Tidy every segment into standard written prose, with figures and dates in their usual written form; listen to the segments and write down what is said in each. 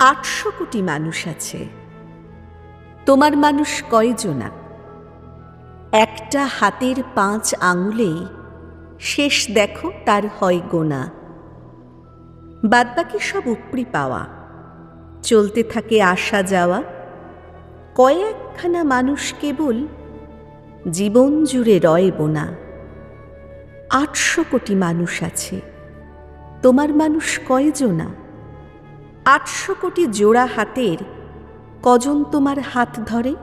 800 কোটি মানুষ আছে, তোমার মানুষ কয়জনা? একটা হাতের 5 আঙুলেই শেষ দেখো তার হয় গোনা। বাদবাকি সব উপরি পাওয়া, চলতে থাকে আসা যাওয়া। কয়েকখানা মানুষ কেবল জীবন জুড়ে রয় বোনা। 800 কোটি মানুষ আছে, তোমার মানুষ কয়জনা? 800 কোটি জোড়া হাতের কজন তোমার হাত ধরে?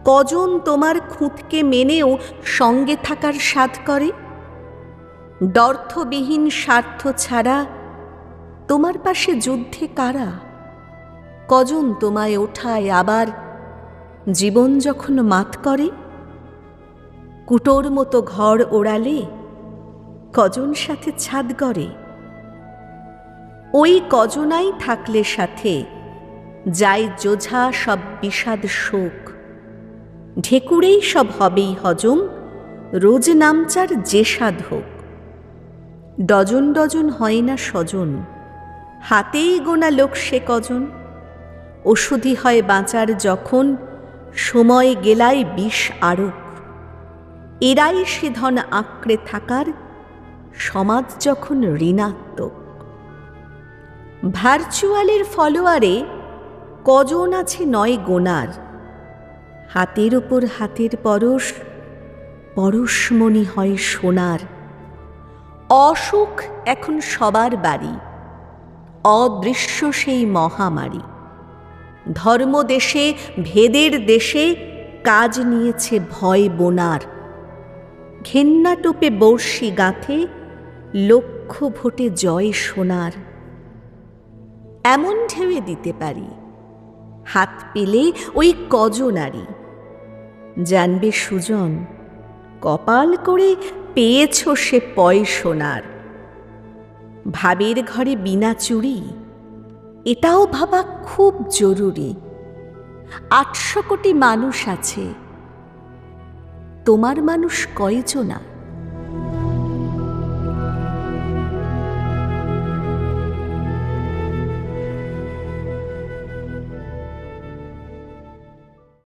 কজন তোমার খুঁতকে মেনেও সঙ্গে থাকার সাধ করে? দ্ব্যর্থবিহীন স্বার্থ ছাড়া তোমার পাশে যুদ্ধে কারা? কজন তোমায় ওঠায় আবার জীবন যখন মাত করে? কুটোর মতো ঘর ওড়ালে কজন সাথে ছাদ গড়ে? ওই কজনাই থাকলে সাথে যায় যোঝা সব বিষাদ শোক। ঢেকুরেই সব হবেই হজম, রোজ নামচার যে স্বাদ হোক। ডজন ডজন হয় না স্বজন, হাতেই গোনা লোক সে কজন। ওষুধই হয় বাঁচার যখন, সময় গেলায় বিষ আরোপ। এরাই সে ধন আঁকড়ে থাকার, সমাজ যখন ঋণাত্মক। ভার্চুয়ালের ফলোয়ারে কজন আছে নয় গোনার। হাতের ওপর হাতের পরশ, পরশমণি হয় সোনার। অসুখ এখন সবার বাড়ি, অদৃশ্য সেই মহামারী। ধর্মদেশে ভেদের দেশে কাজ নিয়েছে ভয় বোনার। ঘেন্না টোপে বর্ষি গাঁথে লক্ষ ভোটে জয় সোনার। এমন ঢেউয়ে দিতে পারি, হাত পেলে ওই কজনারি। জানবে সুজন, কপাল করে পেয়েছ সে পয়সোনার। ভাবের ঘরে বিনা চুরি, এটাও ভাবা খুব জরুরি। 800 কোটি মানুষ আছে, তোমার মানুষ কয়জনা?